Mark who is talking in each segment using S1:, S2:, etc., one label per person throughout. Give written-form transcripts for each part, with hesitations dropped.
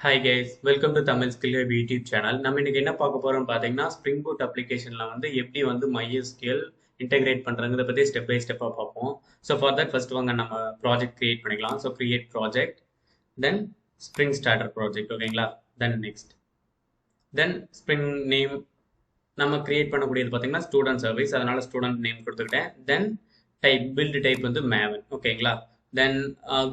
S1: Hi guys, welcome to Tamil Skill Hub YouTube channel. நம்ம இன்னைக்கு என்ன பார்க்க போறோம்னு பார்த்தீங்கன்னா Spring Boot applicationல வந்து எப்படி வந்து MySQL integrate பண்றதுங்கிறத பத்தி ஸ்டெப் பை ஸ்டெப்பா பார்ப்போம். So for that first வாங்க நம்ம ப்ராஜெக்ட் கிரியேட் பண்ணிக்கலாம். So create project, then Spring Starter project, ஓகேங்களா? Then next. Then Spring name நம்ம கிரியேட் பண்ணக்கூடியது பார்த்தீங்கன்னா ஸ்டூடெண்ட் சர்வீஸ், அதனால ஸ்டூடெண்ட் நேம் கொடுத்துக்கிட்டேன். தென் டைப் பில்ட் டைப் வந்து மேவன், ஓகேங்களா? தென்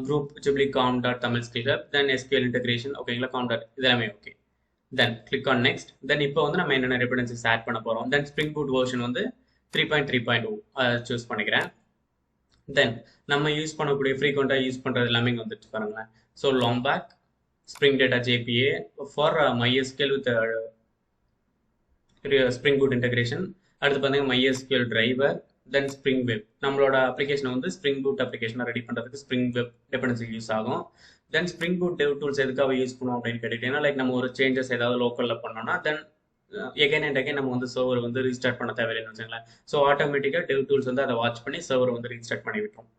S1: குரூப் ஜிப்லி com dot Tamil skill hub, then SQL integration, ஓகேங்களா? காம் டாட் இதெல்லாமே okay. Then click on next. Then இப்போ வந்து நம்ம என்னென்ன டிபெண்டன்சிஸ் ஆட் பண்ண போகிறோம். தென் ஸ்ப்ரிங் பூட் வெர்ஷன் வந்து 3.3.0 அதை சூஸ் பண்ணிக்கிறேன். தென் நம்ம யூஸ் பண்ணக்கூடிய ஃப்ரீக்வெண்ட்டாக யூஸ் பண்ணுறது எல்லாமே இங்கே வந்துட்டு பாருங்களேன். So Lombok spring data JPA for MySQL with spring boot integration. அடுத்து பார்த்தீங்கன்னா MySQL driver, then spring web. நம்மளோட அப்ளிகேஷன் வந்து ஸ்ப்ரிங் பூட் அப்ளிகேஷனை ரெடி பண்ணுறதுக்கு ஸ்ப்ரிங் வெப் டிபெண்டன்சி யூஸ் ஆகும். Then spring boot dev tools எதுக்காக யூஸ் பண்ணுவோம் அப்படின்னு கேட்டுக்கிட்டீங்கன்னா, லைக் நம்ம ஒரு சேஞ்சஸ் ஏதாவது லோக்கலில் பண்ணோம்னா தென் எகைன் அண்ட் அகைன் நம்ம வந்து சர்வர் வந்து ரீஸ்டார்ட் பண்ண தேவையில்லைன்னு வச்சுங்களேன். ஸோ ஆட்டோமேட்டிக்காக டெவ் டூல்ஸ் வந்து அதை வாட்ச் பண்ணி சர்வர் வந்து ரீஸ்டார்ட் பண்ணி விட்டுரும்.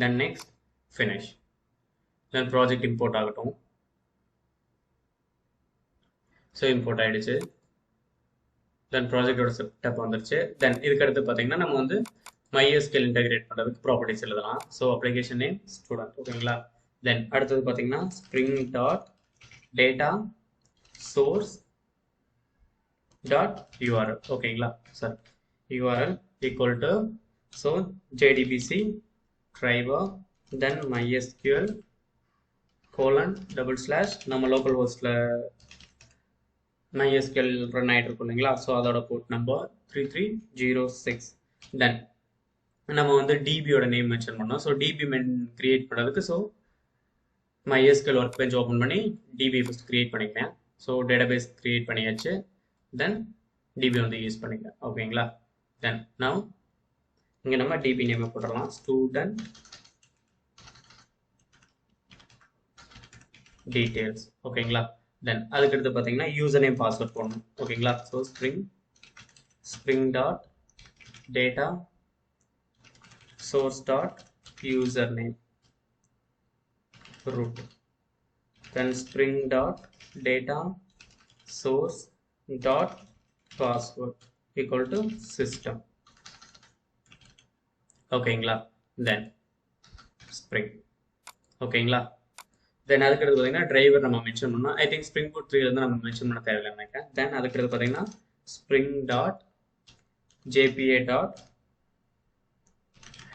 S1: Then next finish. Then project import ஆகட்டும். ஸோ இம்போர்ட் ஆகிடுச்சு. தென் ப்ராஜெக்டோட செட்டப் வந்துருச்சு. தென் இதுக்கு அடுத்து பார்த்தீங்கன்னா நம்ம வந்து MySQL இன்டெகிரேட் பண்ணுறதுக்கு ப்ராப்பர்ட்டிஸ் எழுதலாம். ஸோ அப்ளிகேஷன் நேம் ஸ்டூடெண்ட், ஓகேங்களா? தென் அடுத்தது பார்த்தீங்கன்னா Spring dot data source dot URL, ஓகேங்களா? Sir URL equal to so JDBC driver then MySQL colon double slash நம்ம லோக்கல் ஹோஸ்டில் MySQL ரன் ஆகிட்டு இருக்கும் இல்லைங்களா? ஸோ அதோட போர்ட் நம்பர் 3306. தென் நம்ம வந்து டிபியோட நேம் மென்ஷன் பண்ணோம். ஸோ டிபி கிரியேட் பண்ணுறதுக்கு so MySQL work page open பண்ணி டிபி ஃபஸ்ட் கிரியேட் பண்ணிக்கிறேன். ஸோ டேட்டாபேஸ் கிரியேட் பண்ணியாச்சு. தென் டிபி வந்து யூஸ் பண்ணிக்கிறேன், ஓகேங்களா? தென் நவ் இங்கே நம்ம டிபி நேமை போட்டுடலாம், ஸ்டூடெண்ட் டீட்டெயில்ஸ், ஓகேங்களா? தென் அதுக்கடுத்து பார்த்தீங்கன்னா யூசர் நேம் பாஸ்வேர்ட் போடணும், ஓகேங்களா? So spring dot data source dot username root, then spring dot data source dot password equal to system, ஓகேங்களா? தென் ஸ்ப்ரிங், ஓகேங்களா? தென் அதுக்கடுத்து பார்த்தீங்கன்னா டிரைவர் நம்ம மென்ஷன் பண்ணோம். ஐ திங்க் ஸ்ப்ரிங் பூட் 3 வந்து நம்ம மென்ஷன் பண்ண தேவையில்லை நினைக்கிறேன். தென் அதுக்கடுத்து பார்த்தீங்கன்னா Spring dot JBA dot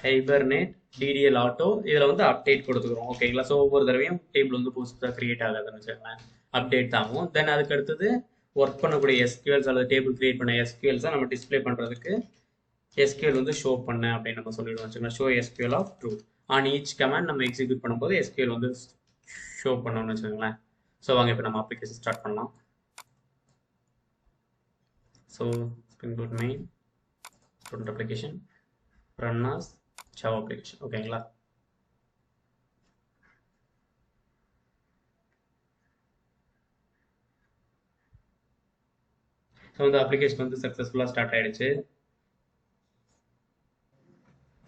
S1: hibernate DDL auto, இதில் வந்து அப்டேட் கொடுத்துக்கிறோம், ஓகேங்களா? ஸோ ஒவ்வொரு தடவையும் டேபிள் வந்து புதுசாக கிரியேட் ஆகாதுன்னு வச்சுக்கோங்களேன், அப்டேட் ஆகும். தென் அதுக்கு அடுத்தது ஒர்க் பண்ணக்கூடிய SQLs அல்லது டேபிள் கிரியேட் பண்ண SQLஸை நம்ம டிஸ்பிளே பண்ணுறதுக்கு SQL வந்து ஷோ பண்ண அப்படின்னு நம்ம சொல்லிடுவோம் வச்சுக்கோங்களேன். Show SQL off true on each command நம்ம எக்ஸிக்யூட் பண்ணும்போது SQL வந்து ஷோ பண்ணணும்னு வச்சுக்கோங்களேன். ஸோ வாங்க இப்போ நம்ம அப்ளிகேஷன் ஸ்டார்ட் பண்ணலாம். So spring boot main student application run as Java application, ஓகேங்களா? ஸோ இந்த அப்ளிகேஷன் வந்து சக்ஸஸ்ஃபுல்லாக ஸ்டார்ட் ஆகிடுச்சு.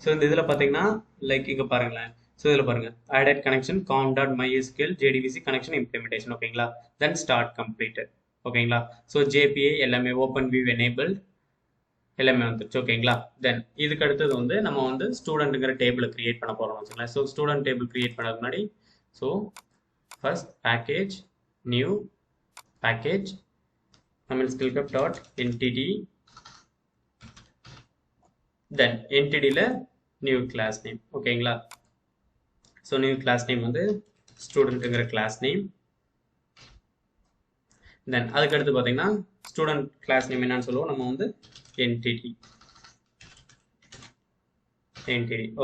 S1: ஸோ இந்த இதில் பார்த்தீங்கன்னா லைக் இங்கே பாருங்களேன். ஸோ இதில் பாருங்கள் added connection com dot MySQL JDBC connection implementation, ஓகேங்களா? தென் ஸ்டார்ட் கம்ப்ளீட்டட், ஓகேங்களா? ஸோ JPA எல்லாமே ஓப்பன் வியூ எனேபிள் எல்லாமே வந்துருச்சு, ஓகேங்களா? தென் இதுக்கு அடுத்தது வந்து நம்ம வந்து ஸ்டூடெண்ட்டுங்கிற டேபிளை கிரியேட் பண்ண போகிறோம் வச்சுங்களேன். ஸோ ஸ்டூடெண்ட் டேபிள் கிரியேட் பண்ணதுக்கு முன்னாடி so first package new package Tamil skill hub dot entity, then என்டிடியில் நியூ கிளாஸ் நேம், ஓகேங்களா? ஸோ நியூ கிளாஸ் நேம் வந்து ஸ்டூடெண்ட்டுங்கிற கிளாஸ் நேம். தென் அதுக்கடுத்து பார்த்தீங்கன்னா ஸ்டூடெண்ட் கிளாஸ் நேம் என்னன்னு சொல்லுவோம் நம்ம வந்து என்டிடி,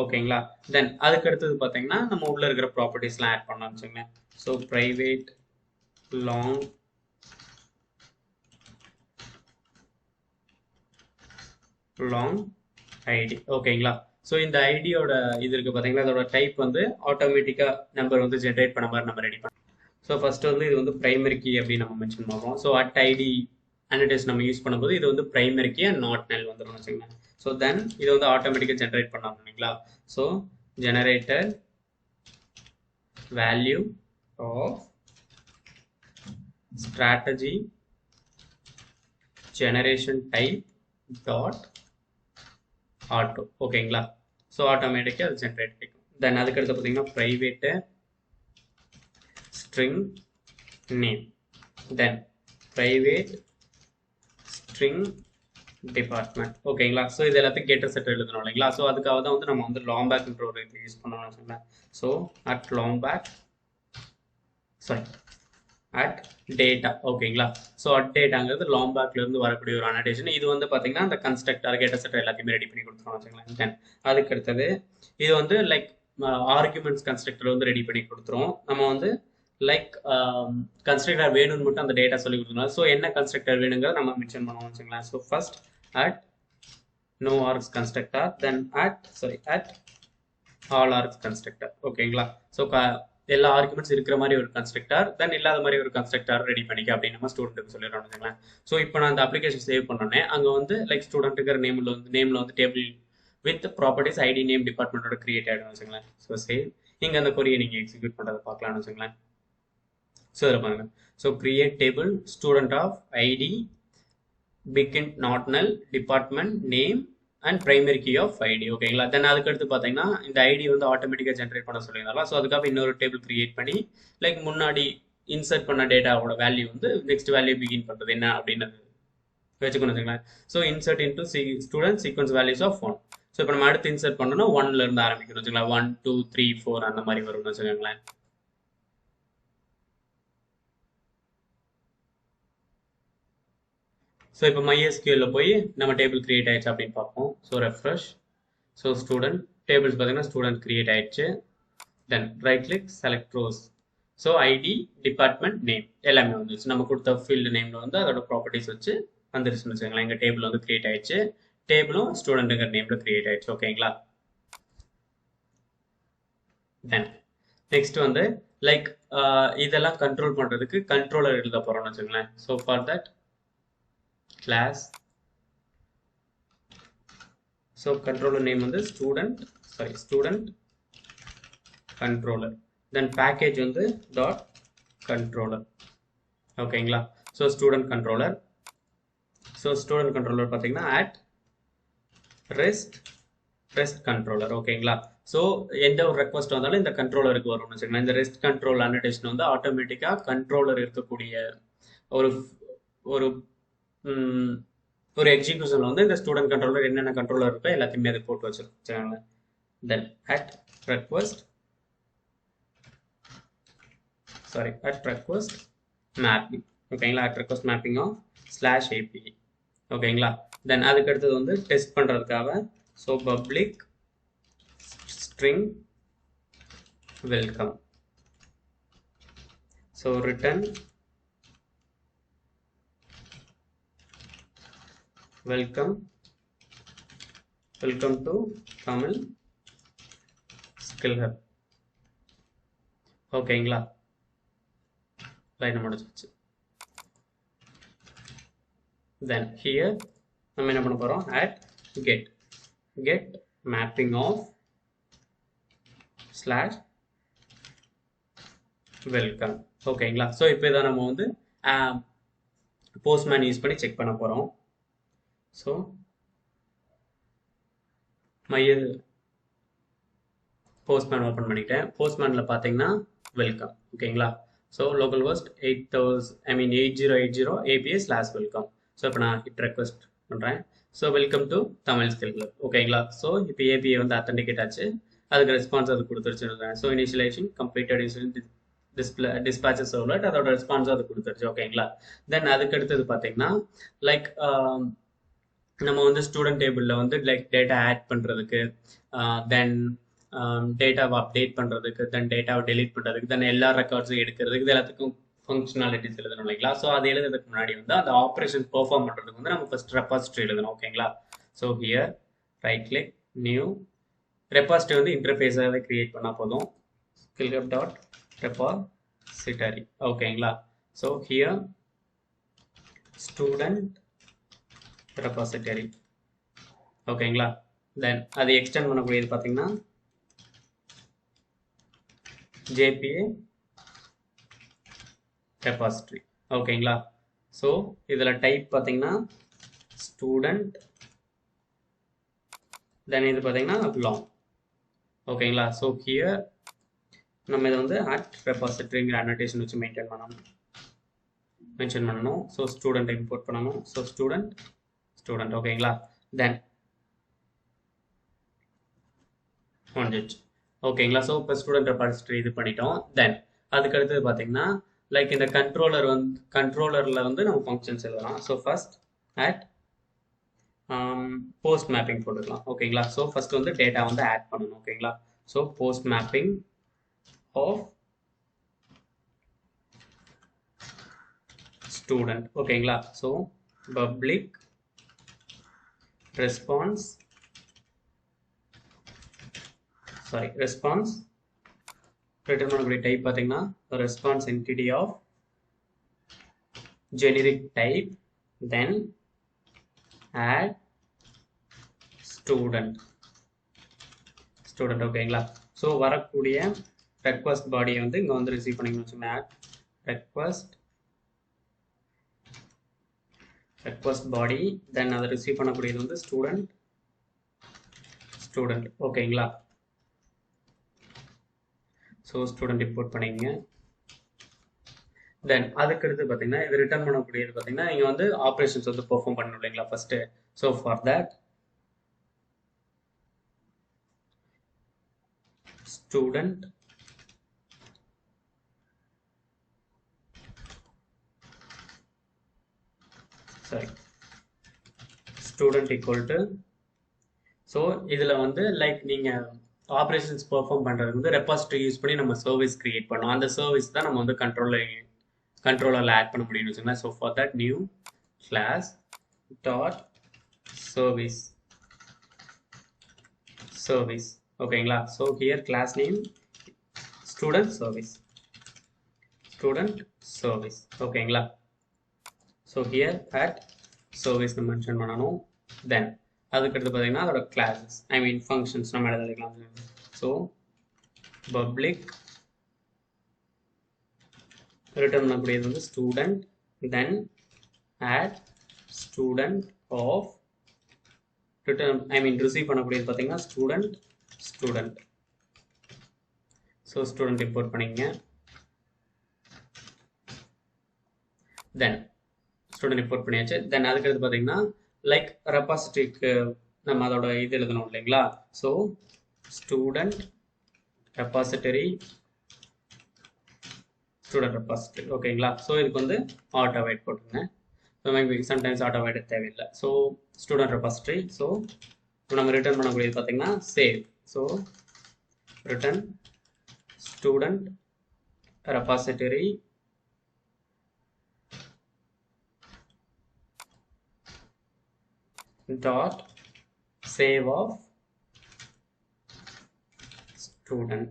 S1: ஓகேங்களா? தென் அதுக்கு அடுத்தது பார்த்தீங்கன்னா நம்ம உள்ள இருக்கிற ப்ராப்பர்ட்டிஸ்லாம் ஆட் பண்ணலாம் வச்சுக்கோங்களேன். ஸோ ப்ரைவேட் லாங் ஐடி, ஓகேங்களா? ஸோ இந்த ஐடியோட இது இருக்குது பார்த்தீங்களா, அதோட டைப் வந்து ஆட்டோமேட்டிக்காக நம்பர் வந்து ஜென்ரேட் பண்ண மாதிரி நம்ம ரெடி பண்ணோம். ஸோ ஃபர்ஸ்ட் வந்து இது வந்து பிரைமரி கீ அப்படின்னு நம்ம மென்ஷன் பண்ணுறோம். ஸோ அட் ஐடி அனடேஸ் நம்ம யூஸ் பண்ணும்போது இது வந்து பிரைமரி கீ அண்ட் நாட் நல் வந்துடும் வச்சுக்கோங்க. ஸோ தென் இது வந்து ஆட்டோமேட்டிக்காக ஜென்ரேட் பண்ணலாம் இல்லைங்களா? So generator value of strategy generation type dot auto. ஓகேங்களா? ஸோ ஆட்டோமேட்டிக்காக அது ஜென்ரேட் ஆகிக்கும். தென் அதுக்கடுத்து பார்த்தீங்கன்னா private string name, then private string department. ஓகேங்களா? ஸோ இது எல்லாத்தையும் கெட்டர் செட் எழுதணும் இல்லைங்களா? ஸோ அதுக்காக தான் வந்து நம்ம வந்து லாங்பேக்ன்ற ஒரு இது யூஸ் பண்ணணும்னு வச்சுக்கோங்களேன். So at Lombok at data. ஓகேங்களா? ஸோ அட் டேட்டாங்கிறது லாங்பேக்ல இருந்து வரக்கூடிய ஒரு அனடேஷன். இது வந்து பார்த்தீங்கன்னா அந்த கன்ஸ்ட்ரக்டர் கெட்டர் செட் எல்லாத்தையுமே ரெடி பண்ணி கொடுத்துருவோம் வச்சுக்கோங்களேன். தென் அதுக்கு அடுத்தது இது வந்து லைக் ஆர்குமெண்ட்ஸ் கன்ஸ்ட்ரக்டர் வந்து ரெடி பண்ணி கொடுத்துரும். நம்ம வந்து லைக் கன்ஸ்ட்ரக்டர் வேணும்னு மட்டும் அந்த டேட்டா சொல்லி கொடுத்துருவோம். ஸோ என்ன கன்ஸ்ட்ரக்டர் வேணுங்கிறத நம்ம மென்ஷன் பண்ணுவோம் வச்சுக்கலாம். So first at no args constructor, then at all args constructor. ஓகேங்களா? ஸோ எல்லா ஆர்குமெண்ட்ஸ் இருக்கிற மாதிரி ஒரு கன்ஸ்ட்ரக்டர், தென் இல்லாத மாதிரி ஒரு கன்ஸ்ட்ரக்டர் ரெடி பண்ணிக்க அப்படின்னு நம்ம ஸ்டூடெண்ட்டுக்கு சொல்லிடுறோம் வச்சுக்கலாம். ஸோ இப்போ நான் அந்த அப்ளிகேஷன் சேவ் பண்ணோன்னே அங்கே வந்து லைக் ஸ்டூடெண்ட்டுங்கிற நேமில் வந்து table with properties ID name டிபார்ட்மெண்ட்டோட கிரியேட் ஆகிடும் வச்சுங்களேன். So save. இங்கே அந்த கொரியை நீங்கள் எக்ஸிக்யூட் பண்ணுறதை பார்க்கலாம்னு வச்சுங்களேன். ஸோ இதில் பாருங்க. So create table student of ID bigint not null department name and primary key of ID. ஓகேங்களா? தென் அதுக்கடுத்து பார்த்தீங்கன்னா இந்த ஐடி வந்து ஆட்டோமேட்டிக்காக ஜென்ரேட் பண்ண சொல்லியிருந்தாலும், ஸோ அதுக்காக இன்னொரு டேபிள் கிரியேட் பண்ணி லைக் முன்னாடி இன்சர்ட் பண்ண டேட்டாவோட வேல்யூ வந்து நெக்ஸ்ட் வேல்யூ பிகின் பண்ணுறது என்ன அப்படின்னு வச்சுக்கணும் வச்சுங்களேன். So insert into student sequence values of 1. So இப்போ நம்ம அடுத்து இன்சர்ட் பண்ணோம்னா 1ல இருந்து ஆரம்பிக்கணும் வச்சுக்கலாம். 1 2 3 4 அந்த மாதிரி வரும்னு வச்சுக்கோங்களேன். ஸோ இப்போ MySQL போய் நம்ம டேபிள் கிரியேட் ஆயிடுச்சு அப்படின்னு பார்ப்போம். So refresh. So student tables பார்த்தீங்கன்னா ஸ்டூடெண்ட் கிரியேட் ஆயிடுச்சு. Then right click select rows. So ID department name எல்லாமே வந்துருச்சு. நம்ம கொடுத்த ஃபீல்டு நேமில் வந்து அதோட ப்ராப்பர்ட்டிஸ் வச்சு வந்துருச்சுன்னு வச்சுக்கோங்களேன். எங்கள் டேபிள் வந்து கிரியேட் ஆயிடுச்சு. டேபிளும் ஸ்டூடெண்ட்டுங்கிற நேமில் கிரியேட் ஆயிடுச்சு. ஓகேங்களா? தென் நெக்ஸ்ட் வந்து லைக் இதெல்லாம் கண்ட்ரோல் பண்ணுறதுக்கு கண்ட்ரோலர் எழுத போகிறோம்னு வச்சுக்கோங்களேன். So for that class, so controller name வந்து student controller, then package வந்து dot controller. ஓகேங்களா? so student controller பார்த்தீங்கன்னா at rest controller. ஓகேங்களா? ஸோ எந்த ஒரு ரெக்வஸ்ட் வந்தாலும் இந்த கண்ட்ரோலருக்கு வரும்னு வச்சுக்கோங்களேன். இந்த ரெஸ்ட் கண்ட்ரோல் அனடேஷன் வந்து ஆட்டோமேட்டிக்காக கண்ட்ரோலர் இருக்கக்கூடிய ஒரு எக்ஸிக்யூஷன்ல வந்து இந்த ஸ்டூடெண்ட் கண்ட்ரோலர் என்னென்ன கண்ட்ரோலர் இருக்கோ எல்லாத்தையுமே அதை போட்டு வச்சிருக்காங்க. Then at request mapping. ஓகேங்களா? At request mapping of /API. ஓகேங்களா? தென் அதுக்கு அடுத்தது வந்து டெஸ்ட் பண்றதுக்காக so public string welcome. So return welcome to Tamil Skill Hub. ஓகேங்களா? லைன் முடிஞ்சிச்சு. தென் ஹியர் நம்ம என்ன பண்ண போறோம்? at get mapping of /welcome. ஓகேங்களா? ஸோ இப்போ இதை நம்ம வந்து போஸ்ட்மேன் யூஸ் பண்ணி செக் பண்ண போறோம். ஸோ போஸ்ட்மேன் ஓப்பன் பண்ணிட்டேன். போஸ்ட்மேனில் பார்த்தீங்கன்னா வெல்கம். ஓகேங்களா? So local host 8080 API /welcome. So இப்போ நான் ஹிட் ரெக்வஸ்ட் பண்ணுறேன். So welcome to Tamil skill club. ஓகேங்களா? ஸோ இப்போ API வந்து அத்தன்டிகேட் ஆச்சு. அதுக்கு ரெஸ்பான்ஸ் அது கொடுத்துருச்சு. So initialization completed dispatches servlet அதோட ரெஸ்பான்ஸ் அது கொடுத்துருச்சு. ஓகேங்களா? தென் அதுக்கு அடுத்தது பார்த்தீங்கன்னா லைக் நம்ம வந்து ஸ்டூடெண்ட் டேபிளில் வந்து லைக் டேட்டா ஆட் பண்ணுறதுக்கு, தென் டேட்டாவை அப்டேட் பண்ணுறதுக்கு, தென் டேட்டாவை டெலீட் பண்ணுறதுக்கு, தென் எல்லா ரெக்கார்ட்ஸும் எடுக்கிறதுக்கு, இது எல்லாத்துக்கும் ஃபங்க்ஷனாலிட்டிஸ் எழுதணும் இல்லைங்களா? ஸோ அது எழுதுறதுக்கு முன்னாடி வந்து அந்த ஆப்ரேஷன் பெர்ஃபார்ம் பண்ணுறதுக்கு வந்து நம்ம ஃபர்ஸ்ட் ரெபாசிட்டரி எழுதணும். ஓகேங்களா? So here right click new repository வந்து இன்டர்ஃபேஸாகவே கிரியேட் பண்ணால் போதும். skillhub.repository. ஓகேங்களா? So here student repository. ஓகேங்களா? தென் அது எக்ஸ்டெண்ட் பண்ணக்கூடியது பார்த்தீங்கன்னா JPA ரெபாசிட்டரி. ஓகேங்களா. ஸோ இதில் டைப் பார்த்தீங்கன்னா ஸ்டூடெண்ட், தென் இது பார்த்தீங்கன்னா லாங். ஓகேங்களா. ஸோ ஹியர் நம்ம இதை வந்து அட் ரெபாசிட்டரிங்கிற அனோட்டேஷன் வச்சு மென்ஷன் பண்ணணும். ஸோ ஸ்டூடெண்ட் இம்போர்ட் பண்ணணும். ஸோ ஸ்டூடெண்ட் ஓகேங்களா. தென் வந்துச்சு. ஓகேங்களா. ஸோ இப்போ ஸ்டூடெண்ட் ரெபாசிட்டரி இது பண்ணிட்டோம். தென் அதுக்கு அடுத்தது பார்த்தீங்கன்னா லைக் இந்த கண்ட்ரோலரில் வந்து நம்ம ஃபங்க்ஷன்ஸ் எழுதலாம். So first at post mapping போட்டுக்கலாம். ஓகேங்களா. ஸோ ஃபர்ஸ்ட் வந்து டேட்டா வந்து ஆட் பண்ணணும். ஓகேங்களா. So post mapping of student. ஓகேங்களா. ஸோ பப்ளிக் ரெஸ்பான்ஸ் ரிட்டர்ன் பண்ணக்கூடிய டைப் பார்த்தீங்கன்னா response entity of generic type, then add student. ஓகேங்களா. ஸோ வரக்கூடிய ரெக்வஸ்ட் பாடியை வந்து இங்கே வந்து ரிசீவ் பண்ணிக்கணும். வச்சுக்கோங்க. add ரெக்வஸ்ட் பாடி, தென் அதை ரிசீவ் பண்ணக்கூடியது வந்து ஸ்டூடெண்ட். ஓகேங்களா. ஸோ ஸ்டூடெண்ட் இம்போர்ட் பண்ணிங்க. தென் அதுக்கடுத்து பார்த்தீங்கன்னா இது ரிட்டர்ன் பண்ணக்கூடியது பார்த்தீங்கன்னா நீங்கள் வந்து ஆப்ரேஷன்ஸ் வந்து பெர்ஃபார்ம் பண்ணணும் இல்லைங்களா first. So for that student equal to, so இதில் வந்து லைக் நீங்கள் ஆப்ரேஷன்ஸ் பெர்ஃபார்ம் பண்ணுறது வந்து ரெபாசிட்டரி யூஸ் பண்ணி நம்ம சர்வீஸ் கிரியேட் பண்ணோம். அந்த சர்வீஸ் தான் நம்ம வந்து கண்ட்ரோலரில் ஆட் பண்ண முடியும்னு வச்சுக்கோங்களேன். So for that new class dot service. ஓகேங்களா. So here class name student service. ஓகேங்களா. So here at service mention பண்ணணும். தென் அதுக்கடுத்து பார்த்தீங்கன்னா அதோட கிளாஸஸ் ஃபங்க்ஷன்ஸ் நம்ம எழுதிக்கலாம். ஸோ பப்ளிக் ரிட்டர்ன் பண்ணக்கூடியது வந்து student, then add student of return receive பண்ணக்கூடியது பார்த்தீங்கன்னா ஸ்டூடெண்ட். ஸோ ஸ்டூடெண்ட் இம்போர்ட் பண்ணிங்க. தென் ஸ்டூடெண்ட் இம்போர்ட் பண்ணியாச்சு. தென் அதுக்கடுத்து பார்த்தீங்கன்னா லைக் ரெபாசிட்டரிக்கு நம்ம அதோட இது எழுதணும் இல்லைங்களா. So student repository. ஓகேங்களா. ஸோ இதுக்கு வந்து ஆட்டோ வைட் போட்டுருங்க. சம்டைம்ஸ் ஆட்டோ வைட் தேவையில்லை. So student repository. ஸோ நம்ம ரிட்டர்ன் பண்ணக்கூடியது பார்த்தீங்கன்னா save. So return student repository dot save of student.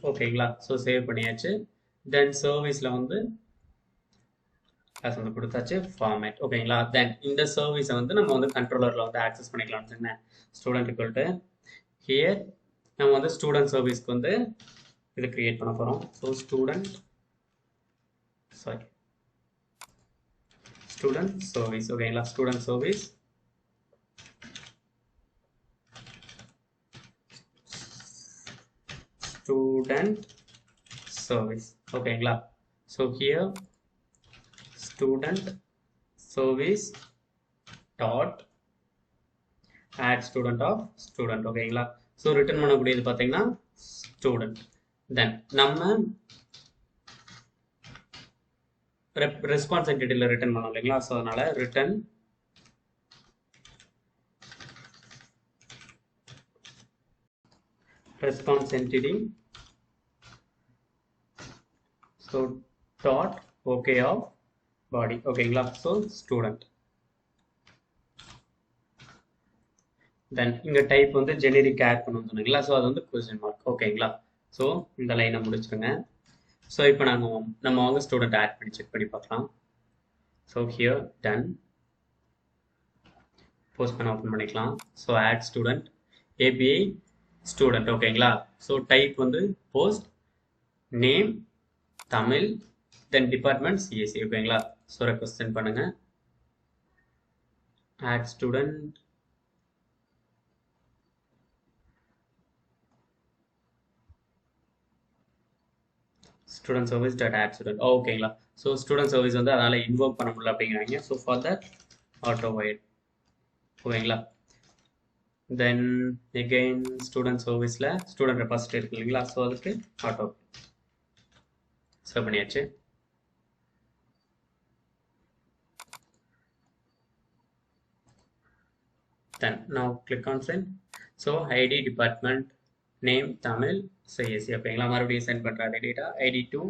S1: ஓகேங்களா. ஸோ சேவ் பண்ணியாச்சு. தென் சர்வீஸில் வந்து கிளாஸ் வந்து கொடுத்தாச்சு ஃபார்மேட். ஓகேங்களா. தென் இந்த சர்வீஸை வந்து நம்ம வந்து கண்ட்ரோலரில் வந்து ஆக்சஸ் பண்ணிக்கலாம்னு சொன்னேன். ஸ்டூடெண்ட் equal to ஹியர் நம்ம வந்து ஸ்டூடெண்ட் சர்வீஸ்க்கு வந்து இது கிரியேட் பண்ண போகிறோம். So student service. ஓகேங்களா. ஸ்டூடெண்ட் சர்வீஸ் ஓகேங்களா. So here student service dot add student of student. ஓகேங்களா. ஸோ ரிட்டர்ன் பண்ணக்கூடியது பார்த்தீங்கன்னா ஸ்டூடெண்ட். தென் நம்ம ரெஸ்பான்ஸ் என்டிட்டியில் ரிட்டர்ன் பண்ணோம் இல்லைங்களா. ஸோ அதனால return response entity so dot okay of body. ஓகேங்களா. So student. தென் இங்கே டைப் வந்து ஜெனரிக் ஆட் பண்ணணும்னு சொன்னீங்களா. ஸோ அது வந்து கொஸ்டின் மார்க். ஓகேங்களா. ஸோ இந்த லைனை முடிச்சிருங்க. ஸோ இப்போ நம்ம அவங்க ஸ்டூடெண்ட் ஆட் பண்ணி செக் பண்ணி பார்க்கலாம். ஸோ ஹியர் டன் போஸ்ட் பண்ண ஓப்பன் பண்ணிக்கலாம். So add student API student. ஓகேங்களா. ஸோ டைப் வந்து post, name Tamil then department CSC ஓகேங்களா. ஸோ ரெக்வஸ்ட் பண்ணுங்க. Add student student service dot add student ஓகேங்களா. ஸோ ஸ்டூடெண்ட் சர்வீஸ் வந்து அதனால் இன்வோக் பண்ண முடியல அப்படிங்கிறாங்க. ஸோ ஃபார் தட் ஆட்டோ வைட் ஓகேங்களா. தென் எகெயின் ஸ்டூடெண்ட் சர்வீஸில் ஸ்டூடெண்ட் ரெபாசிட்டரி இருக்கு இல்லைங்களா. ஸோ அதுக்கு ஆட்டோ சேவ் பண்ணியாச்சு. Then now click on send. So ID department name Tamil CSC ஓகேங்களா. மறுபடியும் சென்ட் பண்ணுற அதே டேட்டா ID2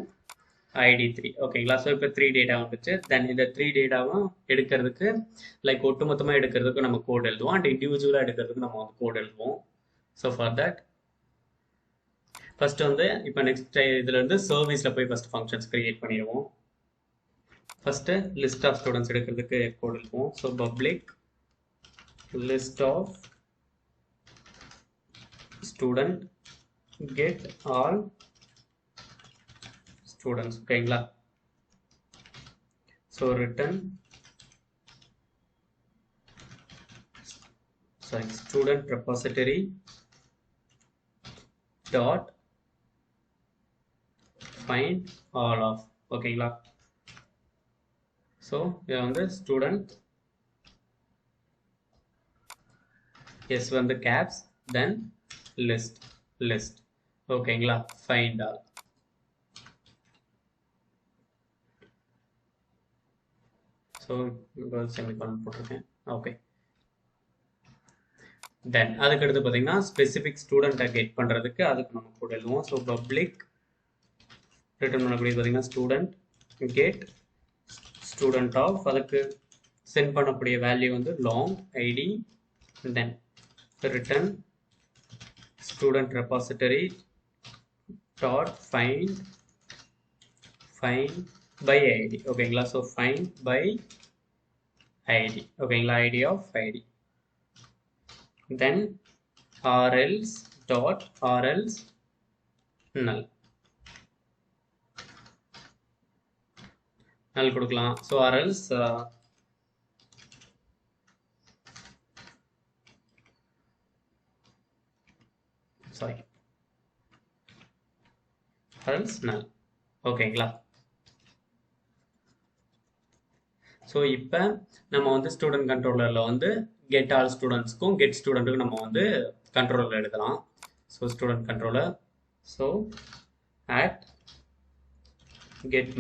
S1: ID3 ஓகேங்களா. ஸோ இப்போ 3 டேட்டா வந்துச்சு. தென் இந்த 3 டேட்டாவும் எடுக்கிறதுக்கு லைக் ஒட்டுமொத்தமாக எடுக்கிறதுக்கு நம்ம கோட் எழுதுவோம் அண்ட் இண்டிவிஜுவலாக எடுக்கிறதுக்கு நம்ம வந்து கோட் எழுதுவோம். ஸோ ஃபார் தட் ஃபர்ஸ்ட் வந்து இப்போ நெக்ஸ்ட் இதுலேருந்து சர்வீஸில் போய் ஃபர்ஸ்ட் ஃபங்க்ஷன்ஸ் கிரியேட் பண்ணிடுவோம். ஃபர்ஸ்ட்டு லிஸ்ட் ஆஃப் ஸ்டூடெண்ட்ஸ் எடுக்கிறதுக்கு கோட் எழுதுவோம். So public list of student get all students ஓகேங்களா. So return student repository dot find all of ஓகேங்களா. ஸோ இதை வந்து student எஸ் வந்து caps then list ஓகேங்களா. find all ஸோ இப்போ செமிகாலன் போட்டிருக்கேன். ஓகே தென் அதுக்கடுத்து பார்த்தீங்கன்னா ஸ்பெசிஃபிக் ஸ்டூடெண்ட்டை கெட் பண்ணுறதுக்கு அதுக்கு நம்ம கூட எழுதுவோம். ஸோ பப்ளிக் ரிட்டர்ன் பண்ணக்கூடியது பார்த்தீங்கன்னா ஸ்டூடெண்ட் கெட் ஸ்டூடெண்ட் ஆஃப் அதுக்கு சென்ட் பண்ணக்கூடிய வேல்யூ வந்து long ID then return student repository dot find by id ஓகேங்களா. ஸோ find by id ஓகேங்களா. id of id then rls dot rls null கொடுக்கலாம். So rls else null ஓகேங்களா. So இப்போ நம்ம வந்து ஸ்டூடெண்ட் கண்ட்ரோலரில் வந்து கெட் ஆல் ஸ்டூடெண்ட்ஸ்க்கும் கெட் ஸ்டூடெண்ட்டுக்கும் நம்ம வந்து கண்ட்ரோலர் எழுதலாம். So student controller so at get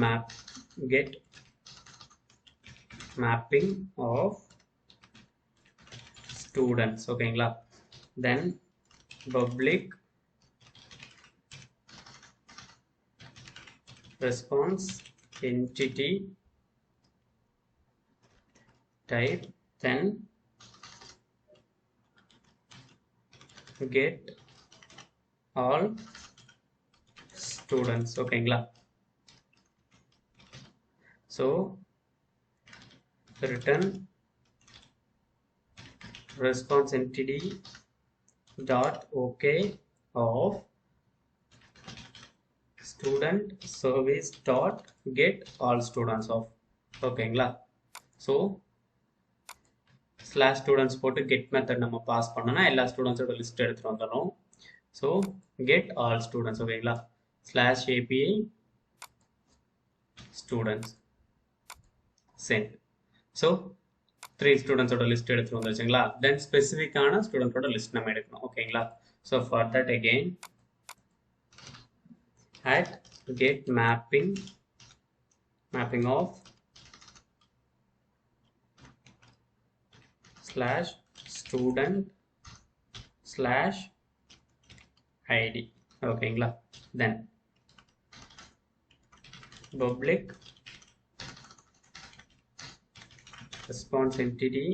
S1: mapping of students ஓகேங்களா. then public response entity type then get all students ஓகேங்களா. so return response entity dot okay of student service dot get all students of ஓகேங்களா. So slash students போட்டு get method நம்ம pass பண்ணோன்னா எல்லா ஸ்டூடெண்ட்ஸோட list எடுத்துகிட்டு வந்துடும். ஸோ கெட் ஆல் ஸ்டூடெண்ட்ஸ் ஓகேங்களா. Slash API students send. So 3 ஸ்டூடெண்ட்ஸோட லிஸ்ட் எடுத்துகிட்டு வந்துருச்சுங்களா. தென் ஸ்பெசிஃபிக்கான ஸ்டூடெண்ட்டோட லிஸ்ட் நம்ம எடுக்கணும் ஓகேங்களா. So for that again at get mapping of slash student slash id ஓகேங்களா. then public response entity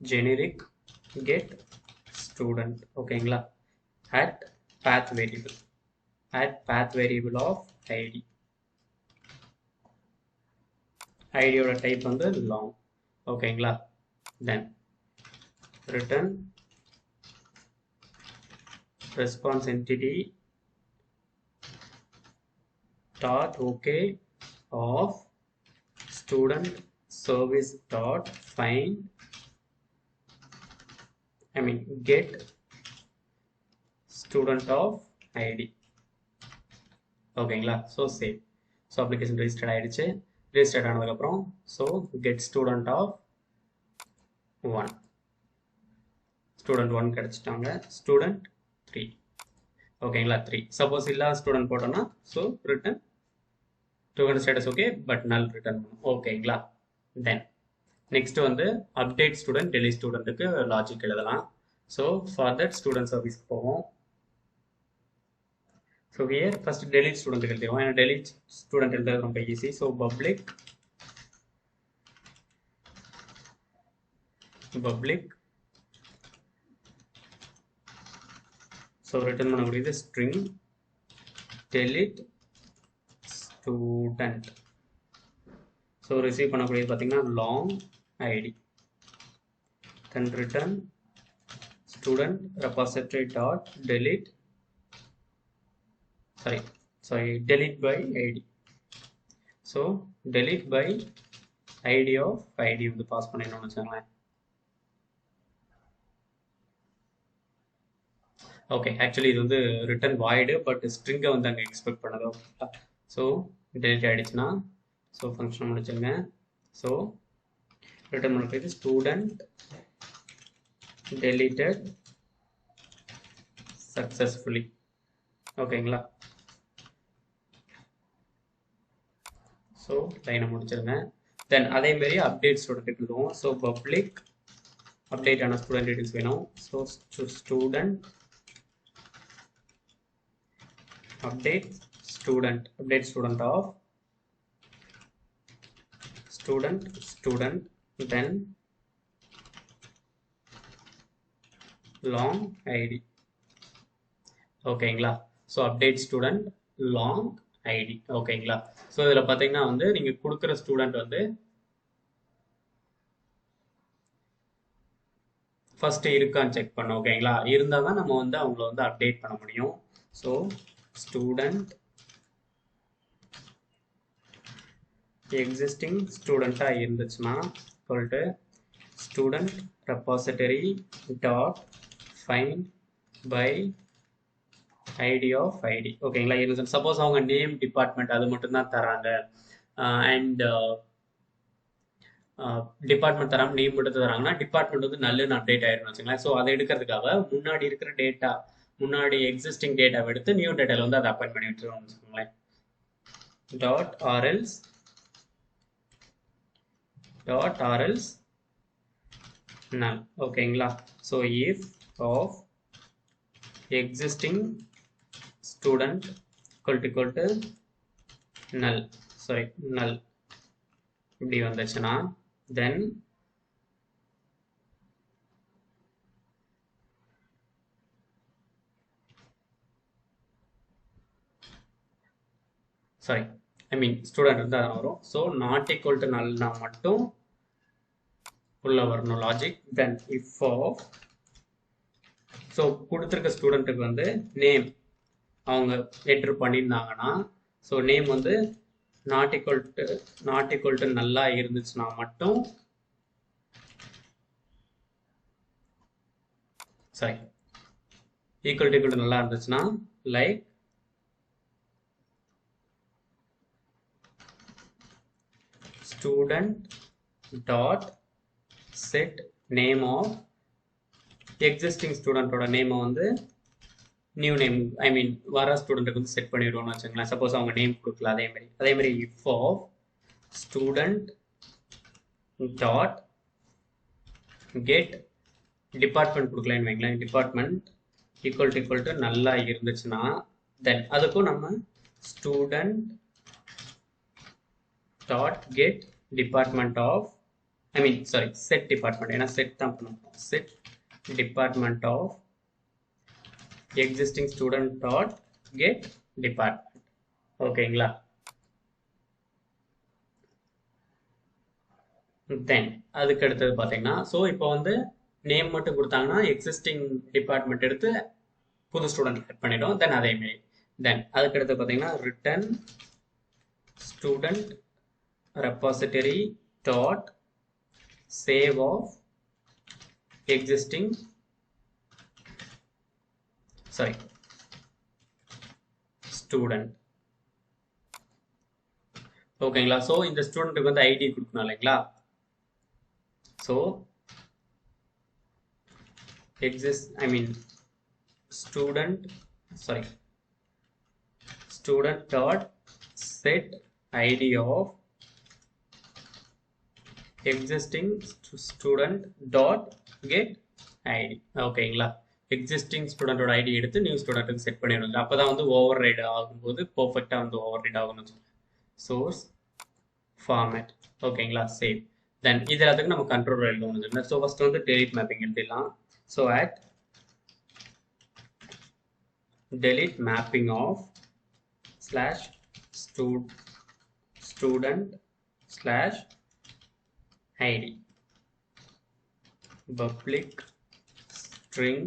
S1: generic get student ஓகேங்களா. at path variable of id ஐடியோட டைப் வந்து லாங் ஓகேங்களா. Then return response entity dot okay of student service dot find get student of id. ஓகேங்களா. So save. So application registered ஆகிடுச்சு. Registered ஆனதுக்கப்புறம் so get student of 1 student 1 கிடச்சிட்டாங்க. Student 3 ஓகேங்களா. 3 suppose இல்லாத student போட்டோம்னா so return student status okay but null return பண்ணும். ஓகேங்களா. Then next வந்து அப்டேட் ஸ்டூடெண்ட் டெலிட் ஸ்டூடெண்ட்டுக்கு லாஜிக் எழுதலாம். ஸோ ஃபார் தட் ஸ்டூடெண்ட் சர்வீஸ்க்கு போவோம். So here first delete student எழுதிடுவோம். ஏன்னா delete student எழுதுறது ரொம்ப easy. So public so return பண்ணக்கூடியது string delete student. So receive பண்ணக்கூடியது பார்த்தீங்கன்னா long id. then return student repository dot delete delete by id. so delete by id of id வந்து pass பண்ணிடணும்னு வச்சுக்கோங்களேன். Okay actually இது வந்து return void but ஸ்ட்ரிங்கை வந்து அங்கே expect பண்ணது. ஓகேங்களா. ஸோ டெலிட் ஆகிடுச்சுன்னா ஸோ ஃபங்க்ஷன் முடிச்சுங்க. ஸோ ரிட்டர்ன் பண்ணுறது ஸ்டூடெண்ட் டெலிட்டட் சக்ஸஸ்ஃபுல்லி. ஓகேங்களா. ஸோ லைனை முடிச்சிருங்க. தென் அதேமாரி அப்டேட் ஸ்டூடெண்ட் எழுதுவோம். ஸோ பப்ளிக் அப்டேட் ஆன ஸ்டூடெண்ட் டீடைல்ஸ் வேணும். So student update student of student then long ID. ஓகேங்களா. So update student long ID. ஓகேங்களா. ஸோ இதில் பார்த்தீங்கன்னா வந்து நீங்கள் கொடுக்குற ஸ்டூடெண்ட் வந்து ஃபர்ஸ்ட் இருக்கான்னு செக் பண்ண. ஓகேங்களா. இருந்தால் தான் நம்ம வந்து அவங்கள வந்து அப்டேட் பண்ண முடியும். ஸோ ஸ்டூடெண்ட் எக்ஸிஸ்டிங் ஸ்டூடெண்ட்டாக இருந்துச்சுன்னா சொல்லிட்டு student repository dot find by ID of ID. ஓகேங்களா. இது சப்போஸ் அவங்க நேம் டிபார்ட்மெண்ட் அது மட்டும்தான் தராங்க அண்ட் டிபார்ட்மெண்ட் தராமல் நேம் மட்டும் தராங்கன்னா டிபார்ட்மெண்ட் வந்து நல்லுன்னு அப்டேட் ஆயிருன்னு வச்சுங்களேன். ஸோ அதை எடுக்கிறதுக்காக முன்னாடி இருக்கிற டேட்டா முன்னாடி எக்ஸிஸ்டிங் டேட்டாவை எடுத்து நியூ டேட்டாவில் வந்து அதை அப்பாயிண்ட் பண்ணி விட்டுருவோம்னு வச்சுக்கோங்களேன். Dot or else null. ஓகேங்களா. So if of existing student equal to null இப்படி வந்துச்சுன்னா then ஸ்டூடெண்ட் வந்து அதான் வரும். ஸோ நாட் ஈக்குவல் டு நல்னா மட்டும் உள்ள வரணும் logic. Then if of so கொடுத்துருக்க ஸ்டூடெண்ட்டுக்கு வந்து நேம் அவங்க என்ட்ரு பண்ணியிருந்தாங்கன்னா ஸோ நேம் வந்து நாட் ஈக்குவல் டு நல்லா இருந்துச்சுன்னா மட்டும் ஈக்குவல் டு நல்லா இருந்துச்சுன்னா like student dot set name of existing ஸ்டூடெண்ட்டோட நேமை வந்து நியூ நேம் வர ஸ்டூடெண்ட்டுக்கு வந்து செட் பண்ணிடுவோம்னு வச்சுங்களேன். சப்போஸ் அவங்க நேம் கொடுக்கல அதேமாதிரி if of student dot get department கொடுக்கலன்னு வைங்களேன். டிபார்ட்மெண்ட் ஈக்குவல் டு நல்லா இருந்துச்சுன்னா தென் அதுக்கும் நம்ம student dot get department of set department. ஏன்னா செட் தான் பண்ணுவோம். Set department of existing student dot get department. ஓகேங்களா. தென் அதுக்கு அடுத்தது பார்த்தீங்கன்னா ஸோ இப்போ வந்து நேம் மட்டும் கொடுத்தாங்கன்னா எக்ஸிஸ்டிங் டிபார்ட்மெண்ட் எடுத்து புது ஸ்டூடெண்ட் ஆட் பண்ணிட்டோம். தென் அதே மாதிரி தென் அதுக்கடுத்து பார்த்தீங்கன்னா return student repository dot save of existing student. ஓகேங்களா. ஸோ இந்த ஸ்டூடெண்ட்டுக்கு வந்து ஐடி கொடுக்கணும் இல்லைங்களா. So student dot set id of existing student dot get id. ஓகேங்களா. எக்ஸிஸ்டிங் ஸ்டூடெண்டோட ஐடி எடுத்து நியூ ஸ்டூடெண்ட்டுக்கு செட் பண்ணிடுங்க. அப்போ தான் வந்து ஓவர் ரைடு ஆகும்போது பர்ஃபெக்டாக வந்து ஓவர் ரைட் ஆகணும்னு சொல்லுங்கள். Source format. ஓகேங்களா. சேவ். தென் இது எல்லாத்துக்கும் நம்ம கண்ட்ரோல் எழுதணும்னு சொல்லுங்கள். ஸோ ஃபஸ்ட்டு வந்து டெலிட் மேப்பிங் எழுதிடலாம். So at delete mapping of slash student slash id public string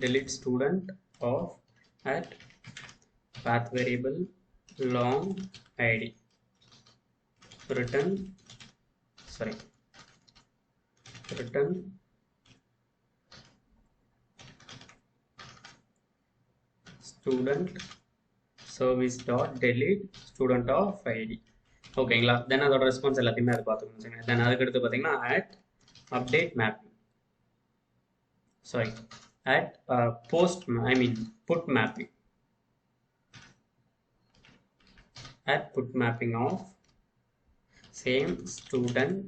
S1: delete student of at path variable long id return student service dot delete student of id. ஓகேங்களா. தென் அதோட response எல்லாத்தையுமே அது பார்த்துக்கணும். தென் அதுக்கடுத்து பார்த்தீங்கன்னா at update mapping at put mapping at put mapping of same student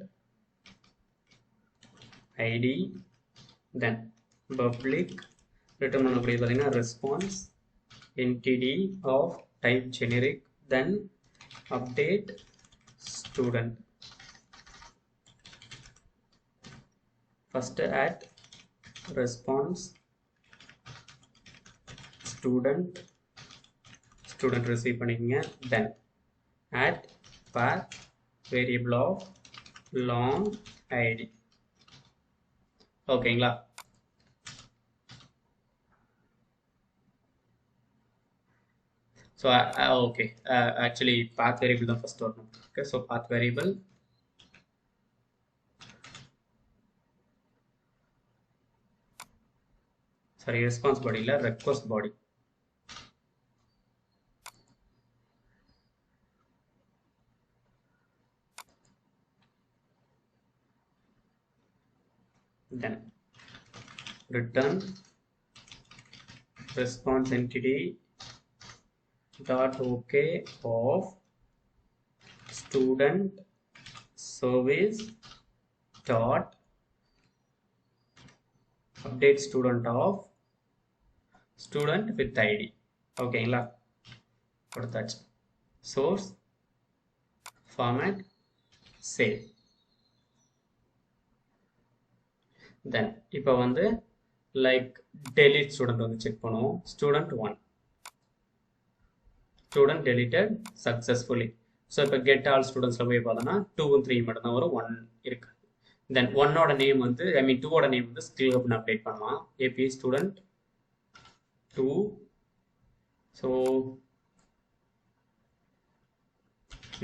S1: id then public return பண்ணக்கூடிய பார்த்தீங்கன்னா response entity of type generic then update student. First at response student receive பண்ணிக்கங்க. then at path variable of long id. ஓகேங்களா. So okay, actually path variable தான் first வரணும். Okay, so path variable response body இல்ல request body. then return response entity dot okay of student service dot update student of student with id. ஓகேங்களா. கொடுத்தாச்சு. source format save. then இப்போ வந்து like delete student வந்து check பண்ணுவோம். student 1 student deleted successfully. So இப்போ get all students போய் பார்த்தோம்னா 2 and 3 மட்டும் தான் வரும், 1 இருக்கு. then 1 ஓட நேம் வந்து 2 ஓட நேம் வந்து skill hubனு அப்டேட் பண்ணலாம். AP student 2 so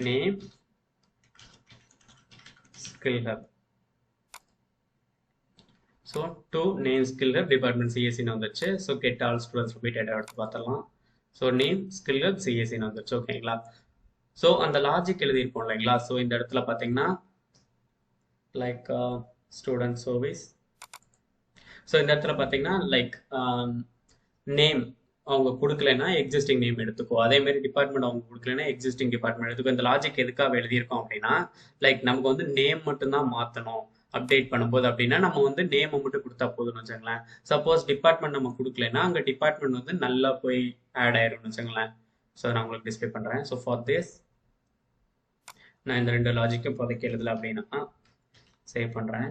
S1: name skill hub. so 2 name skill hub department CSE னு வந்துச்சு. so get all students போய் டேட்டா எடுத்து பார்த்தலாம். ஸோ நேம் ஸ்கில் ஹப் சிஎஸ்சின்னு வந்துருச்சு. ஓகேங்களா. ஸோ அந்த லாஜிக் எழுதியிருப்போம் இல்லைங்களா. ஸோ இந்த இடத்துல பார்த்தீங்கன்னா லைக் ஸ்டூடெண்ட் சர்வீஸ். ஸோ இந்த இடத்துல பார்த்தீங்கன்னா லைக் நேம் அவங்க கொடுக்கலன்னா எக்ஸிஸ்டிங் நேம் எடுத்துக்கோ. அதேமாரி டிபார்ட்மெண்ட் அவங்க கொடுக்கலன்னா எக்ஸிஸ்டிங் டிபார்ட்மெண்ட் எடுத்துக்கோ. இந்த லாஜிக் எதுக்காக எழுதியிருக்கோம் அப்படின்னா லைக் நமக்கு வந்து நேம் மட்டும்தான் மாற்றணும் அப்டேட் பண்ணும்போது. அப்படின்னா நம்ம வந்து நேமை மட்டும் கொடுத்தா போதும்னு வச்சுங்களேன். சப்போஸ் டிபார்ட்மெண்ட் நம்ம கொடுக்கலன்னா அங்கே டிபார்ட்மெண்ட் வந்து நல்லா போய் ஆட் ஆயிரும்னு வச்சுங்களேன். ஸோ நான் உங்களுக்கு டிஸ்பிளே பண்ணுறேன். ஸோ ஃபார் திஸ் நான் இந்த 2 லாஜிக்கும் இப்போதைக்கு எழுதலை அப்படின்னா சேவ் பண்ணுறேன்.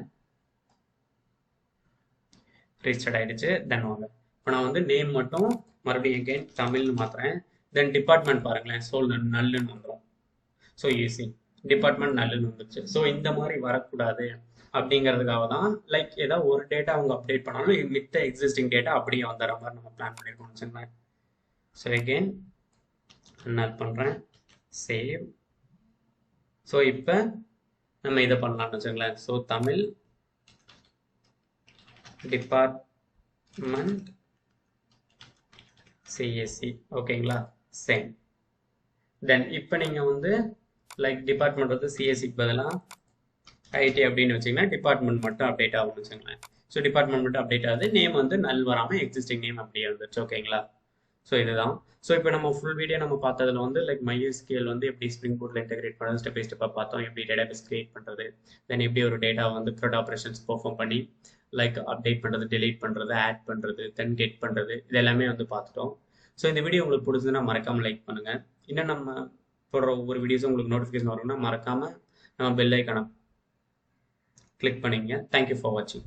S1: ரீஸ்டார்ட் ஆகிடுச்சு. தென் வாங்க இப்போ நான் வந்து நேம் மட்டும் மறுபடியும் எகெயின் தமிழ்னு மாற்றுறேன். தென் டிபார்ட்மெண்ட் பாருங்களேன். ஸோ நல்லுன்னு வந்துடும். ஸோ ஈஸி டிபார்ட்மெண்ட் நல்லுன்னு வந்துருச்சு. ஸோ இந்த மாதிரி வரக்கூடாது அப்படிங்கிறதுக்காக தான் லைக் ஏதாவது ஒரு டேட்டா அவங்க அப்டேட் பண்ணாலும் மித்த எக்ஸிஸ்டிங் டேட்டா அப்படியே வந்துடுற மாதிரி நம்ம பிளான் பண்ணியிருக்கோம் வச்சுங்களேன். ஸோ எகெயின் என்ன பண்ணுறேன், சேவ். ஸோ இப்போ நம்ம இதை பண்ணலாம்னு வச்சுங்களேன். ஸோ தமிழ் டிபார்ட்மெண்ட் சிஎஸ்சி ஓகேங்களா, சேம். தென் இப்போ நீங்கள் வந்து லைக் டிபார்ட்மெண்ட் வந்து சிஎஸ்சிக்கு பதிலாக ஐடி அப்படின்னு வச்சிங்கன்னா டிபார்ட்மெண்ட் மட்டும் அப்டேட் ஆகும்னு வச்சுங்களேன். ஸோ டிபார்ட்மெண்ட் மட்டும் அப்டேட் ஆகுது, நேம் வந்து நல் வராமல் எக்ஸிஸ்டிங் நேம் அப்படியே வந்துச்சு ஓகேங்களா. ஸோ இதுதான். ஸோ இப்போ நம்ம ஃபுல் வீடியோ நம்ம பார்த்ததுல வந்து லைக் MySQL வந்து எப்படி ஸ்ப்ரிங் பூட்டில் இன்டெகிரேட் பண்ணுறது ஸ்டெப் பை ஸ்டெப்பாக பார்த்தோம். எப்படி டேட்டாபேஸ் கிரியேட் பண்ணுறது, தென் எப்படி ஒரு டேட்டா வந்து த்ரெட் ஆப்ரேஷன்ஸ் பெர்ஃபார்ம் பண்ணி லைக் அப்டேட் பண்ணுறது, டெலீட் பண்ணுறது, ஆட் பண்ணுறது, தென் கெட் பண்ணுறது, இது எல்லாமே வந்து பார்த்துட்டோம். ஸோ இந்த வீடியோ உங்களுக்கு பிடிச்சதுன்னா மறக்காமல் லைக் பண்ணுங்கள். இன்னும் நம்ம போடுற ஒவ்வொரு வீடியோஸும் உங்களுக்கு நோட்டிஃபிகேஷன் வரும்னா மறக்காமல் நம்ம பெல் ஐக்கானை கிளிக் பண்ணிங்க. தேங்க்யூ ஃபார் வாட்சிங்.